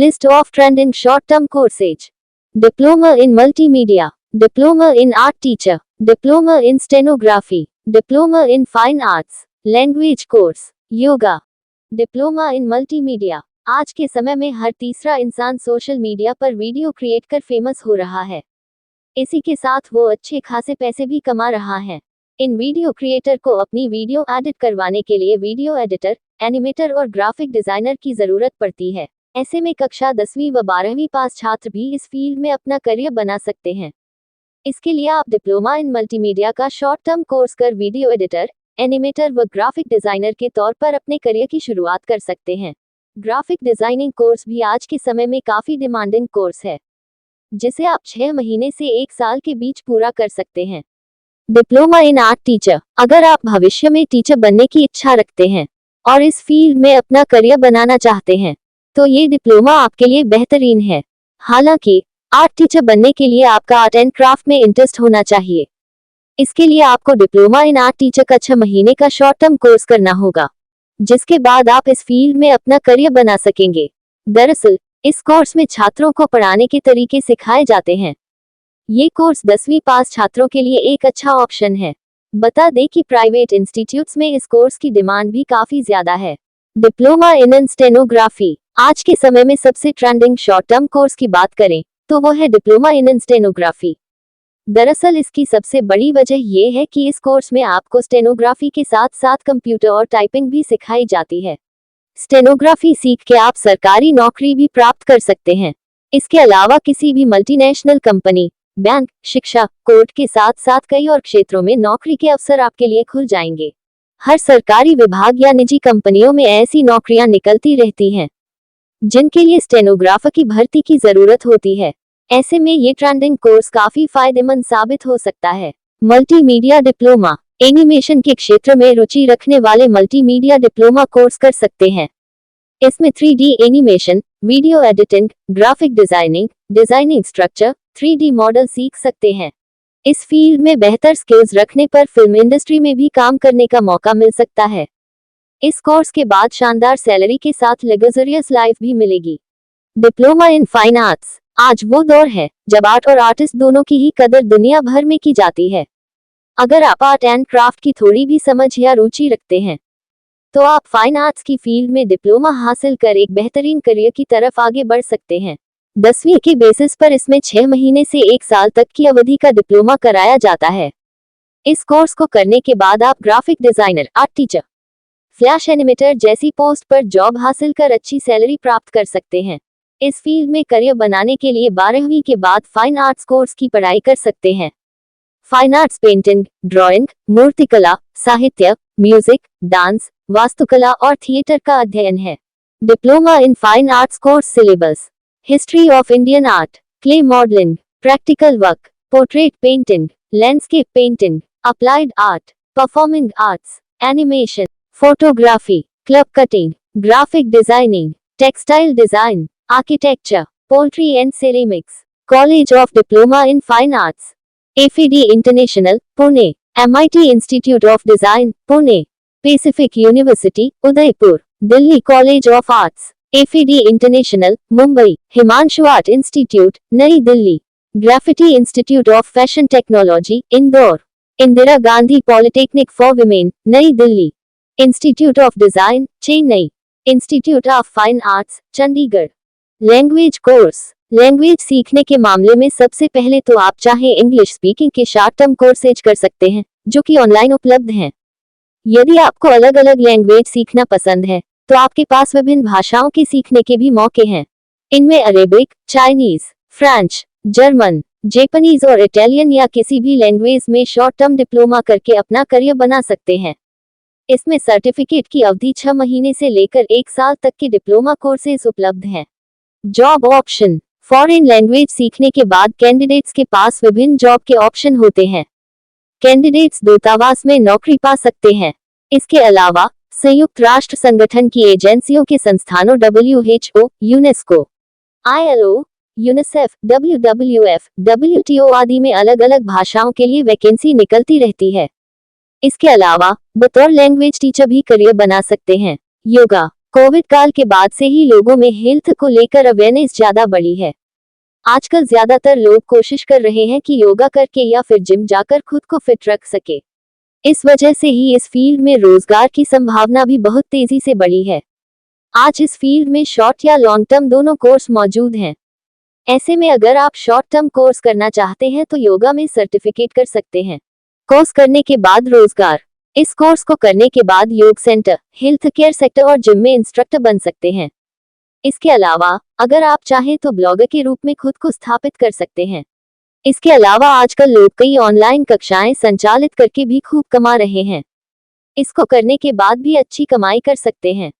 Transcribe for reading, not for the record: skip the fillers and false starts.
List of trending short-term courses. Diploma in Multimedia, Diploma in Art Teacher, Diploma in Stenography, Diploma in Fine Arts, Language Course, Yoga, Diploma in Multimedia। आज के समय में हर तीसरा इंसान social media पर video create कर famous हो रहा है। इसी के साथ वो अच्छे खासे पैसे भी कमा रहा है। इन वीडियो क्रिएटर को अपनी वीडियो एडिट करवाने के लिए वीडियो एडिटर, एनिमेटर और ग्राफिक डिजाइनर की जरूरत पड़ती है। ऐसे में कक्षा 10वीं व 12वीं पास छात्र भी इस फील्ड में अपना करियर बना सकते हैं। इसके लिए आप डिप्लोमा इन मल्टीमीडिया का शॉर्ट टर्म कोर्स कर वीडियो एडिटर, एनिमेटर व ग्राफिक डिजाइनर के तौर पर अपने करियर की शुरुआत कर सकते हैं। ग्राफिक डिजाइनिंग कोर्स भी आज के समय में काफी डिमांडिंग कोर्स है, जिसे आप 6 महीने से 1 साल के बीच पूरा कर सकते हैं। Diploma in art teacher. अगर आप भविष्य में टीचर बनने की इच्छा रखते हैं और इस फील्ड में अपना करियर बनाना चाहते हैं, तो ये डिप्लोमा आपके लिए बेहतरीन है। हालांकि आर्ट टीचर बनने के लिए आपका आर्ट एंड क्राफ्ट में इंटरेस्ट होना चाहिए। इसके लिए आपको डिप्लोमा इन आर्ट टीचर का 6 महीने का शॉर्ट टर्म कोर्स करना होगा, जिसके बाद आप इस फील्ड में अपना करियर बना सकेंगे। दरअसल इस कोर्स में छात्रों को पढ़ाने के तरीके सिखाए जाते हैं। ये कोर्स 10वीं पास छात्रों के लिए एक अच्छा ऑप्शन है। बता दें कि प्राइवेट इंस्टीट्यूट्स में इस कोर्स की डिमांड भी काफी ज्यादा है। Diploma in stenography. आज के समय में सबसे ट्रेंडिंग शॉर्ट टर्म कोर्स की बात करें तो वो है डिप्लोमा इन स्टेनोग्राफी। दरअसल इसकी सबसे बड़ी वजह ये है कि इस कोर्स में आपको स्टेनोग्राफी के साथ साथ कंप्यूटर और टाइपिंग भी सिखाई जाती है। स्टेनोग्राफी सीख के आप सरकारी नौकरी भी प्राप्त कर सकते हैं। इसके अलावा किसी भी मल्टीनेशनल कंपनी, बैंक, शिक्षा, कोर्ट के साथ साथ कई और क्षेत्रों में नौकरी के अवसर आपके लिए खुल जाएंगे। हर सरकारी विभाग या निजी कंपनियों में ऐसी नौकरियां निकलती रहती हैं जिनके लिए स्टेनोग्राफर की भर्ती की जरूरत होती है। ऐसे में ये ट्रेंडिंग कोर्स काफी फायदेमंद साबित हो सकता है। Multimedia diploma. एनिमेशन के क्षेत्र में रुचि रखने वाले मल्टीमीडिया डिप्लोमा कोर्स कर सकते हैं। इसमें 3D animation, video editing, graphic designing, designing structure, 3D model सीख सकते हैं। इस फील्ड में बेहतर स्किल्स रखने पर फिल्म इंडस्ट्री में भी काम करने का मौका मिल सकता है। इस कोर्स के बाद शानदार सैलरी के साथ लग्जरियस लाइफ भी मिलेगी। Diploma in fine arts. आज वो दौर है जब आर्ट और आर्टिस्ट दोनों की ही कदर दुनिया भर में की जाती है। अगर आप आर्ट एंड क्राफ्ट की थोड़ी भी समझ या रुचि रखते हैं, तो आप फाइन आर्ट्स की फील्ड में डिप्लोमा हासिल कर एक बेहतरीन करियर की तरफ आगे बढ़ सकते हैं। 10वीं के बेसिस पर इसमें 6 महीने से 1 साल तक की अवधि का डिप्लोमा कराया जाता है। इस कोर्स को करने के बाद आप graphic designer, art teacher, flash animator जैसी पोस्ट पर जॉब हासिल कर अच्छी सैलरी प्राप्त कर सकते हैं। इस फील्ड में करियर बनाने के लिए 12वीं के बाद फाइन आर्ट्स कोर्स की पढ़ाई कर सकते हैं। फाइन आर्ट्स पेंटिंग, ड्राइंग, मूर्तिकला, साहित्य, म्यूजिक, डांस, वास्तुकला और थिएटर का अध्ययन है। Diploma in fine arts course syllabus: history of Indian art, clay modelling, practical work, portrait painting, landscape painting, applied art, performing arts, animation, photography, club cutting, graphic designing, textile design, architecture, poultry and ceramics. College of diploma in fine arts: FED international, Pune, MIT institute of design, Pune, Pacific university, Udaipur, Delhi college of arts, FED international, Mumbai, Himanshu art institute, नई Delhi, graffiti institute of fashion technology, Indore, Indira Gandhi polytechnic for women, New Delhi, institute of design, Chennai, institute of fine arts, Chandigarh. Language course. Language सीखने के मामले में सबसे पहले तो आप चाहे इंग्लिश स्पीकिंग के शॉर्ट टर्म कोर्सेज कर सकते हैं, जो कि ऑनलाइन उपलब्ध हैं। यदि आपको अलग अलग लैंग्वेज सीखना पसंद है, तो आपके पास विभिन्न भाषाओं के सीखने के भी मौके हैं। इनमें Arabic, Chinese, French, German, Japanese और इटालियन या किसी भी लैंग्वेज में शॉर्ट टर्म डिप्लोमा करके अपना करियर बना सकते हैं। इसमें सर्टिफिकेट की अवधि 6 महीने से लेकर 1 साल तक के डिप्लोमा कोर्सेज उपलब्ध हैं। Job option. फॉरेन लैंग्वेज सीखने के बाद कैंडिडेट्स के पास विभिन्न जॉब के ऑप्शन होते हैं। कैंडिडेट्स दूतावास में नौकरी पा सकते हैं। इसके अलावा संयुक्त राष्ट्र संगठन की एजेंसियों के संस्थानों WHO, UNESCO, ILO, UNICEF, WWF, WTO आदि में अलग अलग भाषाओं के लिए वैकेंसी निकलती रहती है। इसके अलावा बतौर लैंग्वेज टीचर भी करियर बना सकते हैं। योगा। कोविड काल के बाद से ही लोगों में हेल्थ को लेकर अवेयरनेस ज्यादा बढ़ी है। आजकल ज्यादातर लोग कोशिश कर रहे हैं कि योगा करके या फिर जिम जाकर खुद को फिट रख सके। इस वजह से ही इस फील्ड में रोजगार की संभावना भी बहुत तेजी से बढ़ी है। आज इस फील्ड में शॉर्ट या लॉन्ग टर्म दोनों कोर्स मौजूद हैं। ऐसे में अगर आप शॉर्ट टर्म कोर्स करना चाहते हैं तो योगा में सर्टिफिकेट कर सकते हैं। कोर्स करने के बाद रोजगार। इस कोर्स को करने के बाद योग सेंटर, हेल्थ केयर सेक्टर और जिम में इंस्ट्रक्टर बन सकते हैं। इसके अलावा अगर आप चाहें तो ब्लॉगर के रूप में खुद को स्थापित कर सकते हैं। इसके अलावा आजकल लोग कई ऑनलाइन कक्षाएं संचालित करके भी खूब कमा रहे हैं। इसको करने के बाद भी अच्छी कमाई कर सकते हैं।